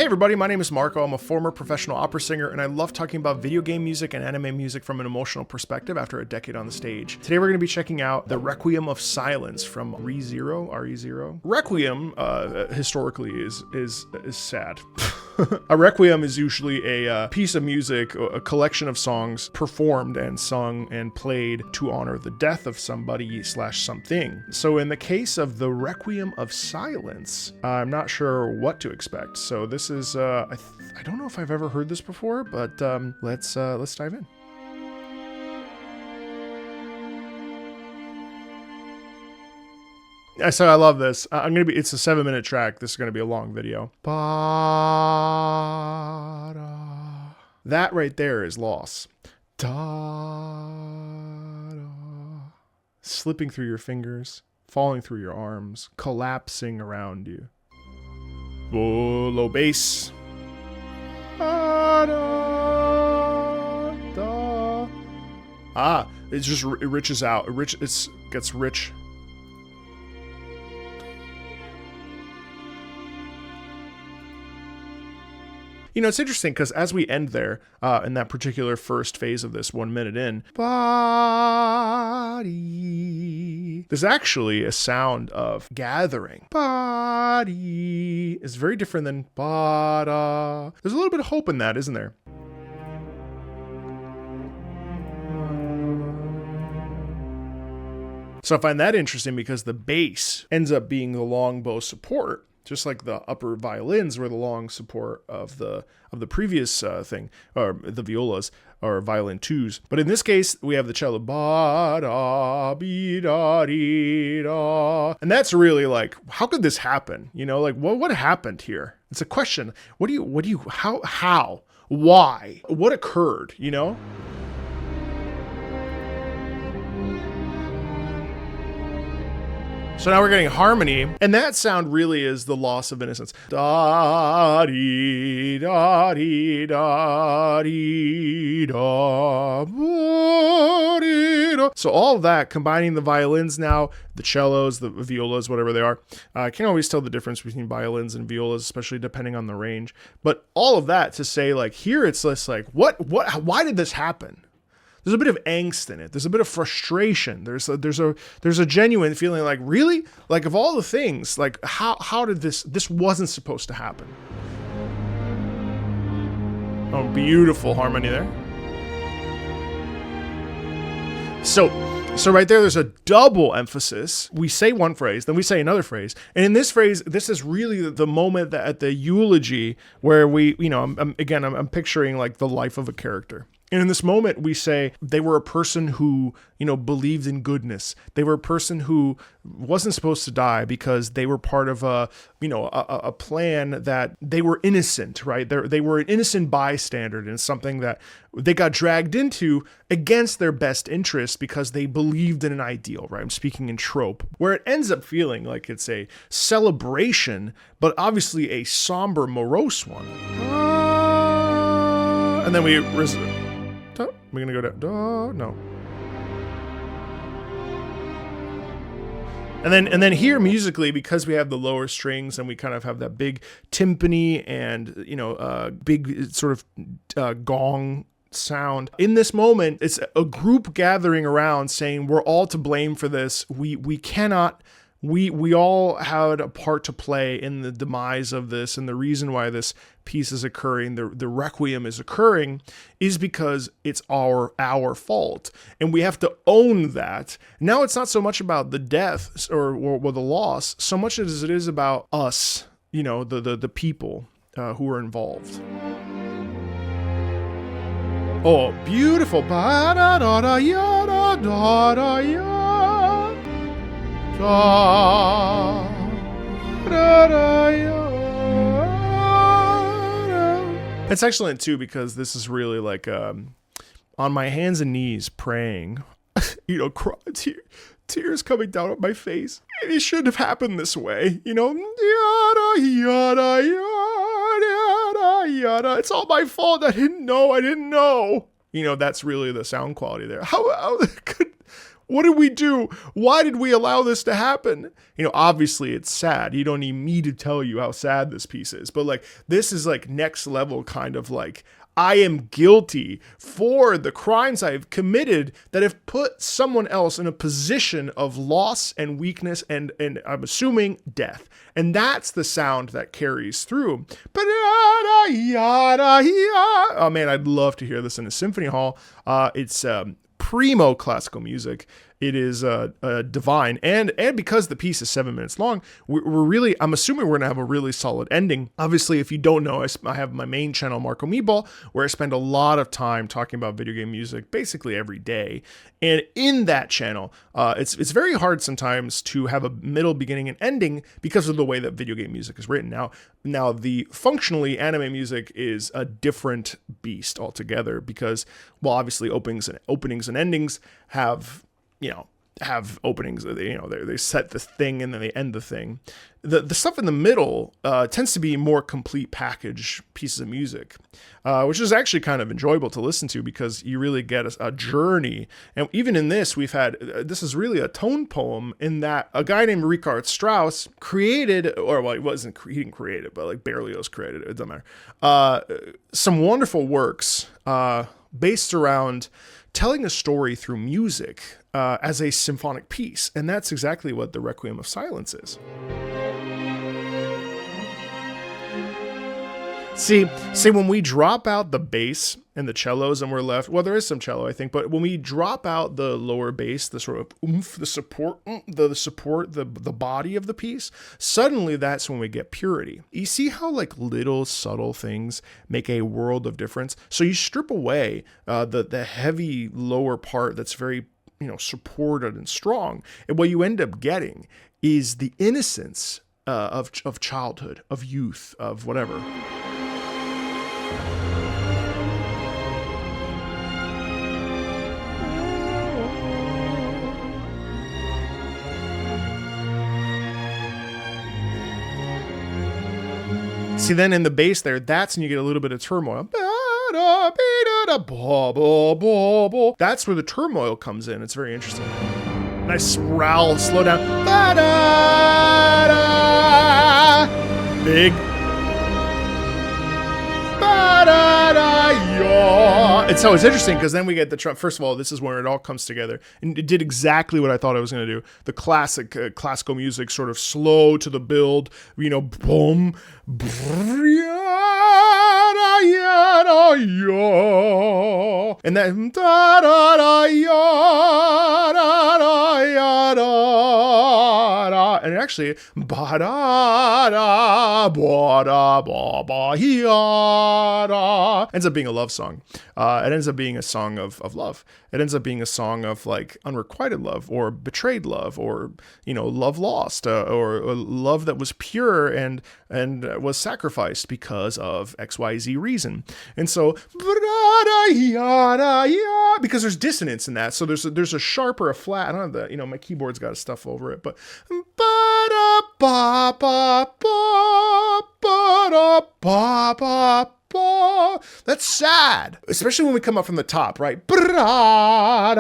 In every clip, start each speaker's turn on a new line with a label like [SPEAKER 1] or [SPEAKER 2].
[SPEAKER 1] everybody, my name is Marco. I'm a former professional opera singer, and I love talking about video game music and anime music from an emotional perspective after a decade on the stage. Today we're going to be checking out the Requiem of Silence from ReZero. Requiem, historically, is sad. A requiem is usually a piece of music, a collection of songs performed and sung and played to honor the death of somebody / something. So in the case of the Requiem of Silence, I'm not sure what to expect. So this is, I don't know if I've ever heard this before, but let's dive in. So I love this. It's a 7-minute track. This is gonna be a long video. Ba-da. That right there is loss. Da-da. Slipping through your fingers, falling through your arms, collapsing around you. Low bass. Da-da. It just riches out. It gets rich. You know, it's interesting because as we end there, in that particular first phase of this 1 minute in, body, there's actually a sound of gathering. Body is very different than bada. There's a little bit of hope in that, isn't there? So I find that interesting because the bass ends up being the long bow support. Just like the upper violins were the long support of the previous thing, or the violas, or violin twos. But in this case, we have the cello, ba da be da dee da, and that's really like, how could this happen? You know, like what happened here? It's a question. How, why, what occurred? You know. So now we're getting harmony, and that sound really is the loss of innocence. Da dee da dee da dee da, dee da. So all of that, combining the violins now, the cellos, the violas, whatever they are. I can't always tell the difference between violins and violas, especially depending on the range. But all of that to say, like, here it's just like, why did this happen? There's a bit of angst in it. There's a bit of frustration. There's a genuine feeling like, really? Like, of all the things, like, how did this wasn't supposed to happen? Oh, beautiful harmony there. So right there's a double emphasis. We say one phrase, then we say another phrase. And in this phrase, this is really the moment that at the eulogy where we, you know, I'm picturing like the life of a character. And in this moment, we say they were a person who, you know, believed in goodness. They were a person who wasn't supposed to die because they were part of a plan that they were innocent, right? They were an innocent bystander in something that they got dragged into against their best interest because they believed in an ideal, right? I'm speaking in trope, where it ends up feeling like it's a celebration, but obviously a somber, morose one. And then we're gonna go down. No. And then here musically, because we have the lower strings and we kind of have that big timpani and, you know, big sort of gong sound. In this moment, it's a group gathering around saying we're all to blame for this. We all had a part to play in the demise of this, and the reason why this piece is occurring, the requiem is occurring, is because it's our fault, and we have to own that. Now it's not so much about the death or the loss, so much as it is about us, you know, the people who are involved. Oh, beautiful! Ba da da da ya da da da ya. It's excellent too because this is really like on my hands and knees praying, you know, tears coming down on my face. It shouldn't have happened this way, you know. Yada yada yada yada. It's all my fault. I didn't know. You know, that's really the sound quality there. What did we do? Why did we allow this to happen? Obviously it's sad. You don't need me to tell you how sad this piece is, but like, this is like next level kind of like, I am guilty for the crimes I've committed that have put someone else in a position of loss and weakness and I'm assuming death. And that's the sound that carries through. Oh man, I'd love to hear this in a symphony hall. It's primo classical music. It is divine, and because the piece is 7 minutes long, we're really, I'm assuming we're gonna have a really solid ending. Obviously, if you don't know, I have my main channel, Marco Meatball, where I spend a lot of time talking about video game music, basically every day. And in that channel, it's very hard sometimes to have a middle, beginning, and ending because of the way that video game music is written. Now the functionally anime music is a different beast altogether because, well, obviously openings and endings have openings, they set the thing and then they end the thing. The stuff in the middle tends to be more complete package pieces of music, which is actually kind of enjoyable to listen to because you really get a journey. And even in this, this is really a tone poem in that a guy named Richard Strauss created, or well, he didn't create it, but like Berlioz created it, doesn't matter, some wonderful works based around telling a story through music as a symphonic piece. And that's exactly what the Requiem of Silence is. See, when we drop out the bass and the cellos and we're left, well, there is some cello, I think, but when we drop out the lower bass, the sort of oomph, the support, the body of the piece, suddenly that's when we get purity. You see how like little subtle things make a world of difference? So you strip away the heavy lower part that's very, supported and strong. And what you end up getting is the innocence of childhood, of youth, of whatever. See, then in the bass there, that's when you get a little bit of turmoil. That's where the turmoil comes in. It's very interesting. Nice growl, slow down. Big. And so it's interesting because then we get the trumpet. First of all, this is where it all comes together. And it did exactly what I thought I was going to do. The classical music, sort of slow to the build, boom. And then and actually ends up being a love song. It ends up being a song of love. It ends up being a song of like unrequited love or betrayed love or love lost or love that was pure and was sacrificed because of XYZ reason. And so because there's dissonance in that, so there's a sharp or a flat. I don't have the my keyboard's got stuff over it, but that's sad, especially when we come up from the top, right? God,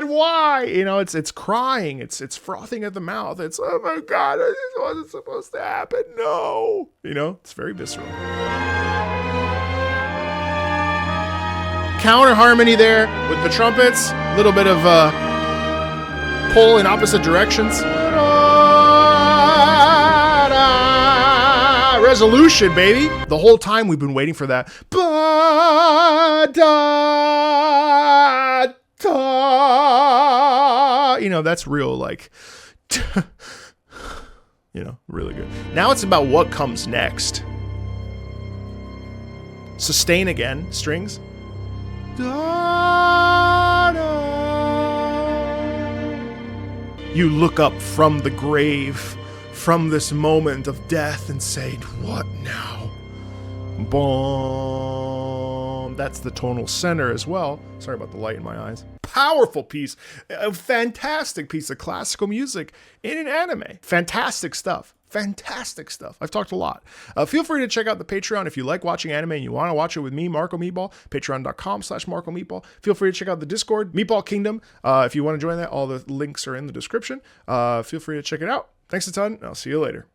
[SPEAKER 1] why? It's crying, it's frothing at the mouth. It's, oh my God, this wasn't supposed to happen. No, it's very visceral. Counter harmony there with the trumpets, a little bit of pull in opposite directions. Resolution, baby. The whole time we've been waiting for that. That's real, like, really good. Now it's about what comes next. Sustain again, strings. You look up from the grave, from this moment of death, and say, what now? Boom. That's the tonal center as well. Sorry about the light in my eyes. Powerful piece, a fantastic piece of classical music in an anime. Fantastic stuff. fantastic stuff. I've talked a lot. Feel free to check out the Patreon if you like watching anime and you want to watch it with me, Marco Meatball. Patreon.com/Marco Meatball. Feel free to check out the Discord, Meatball Kingdom. If you want to join that, all the links are in the description. Feel free to check it out. Thanks a ton. I'll see you later.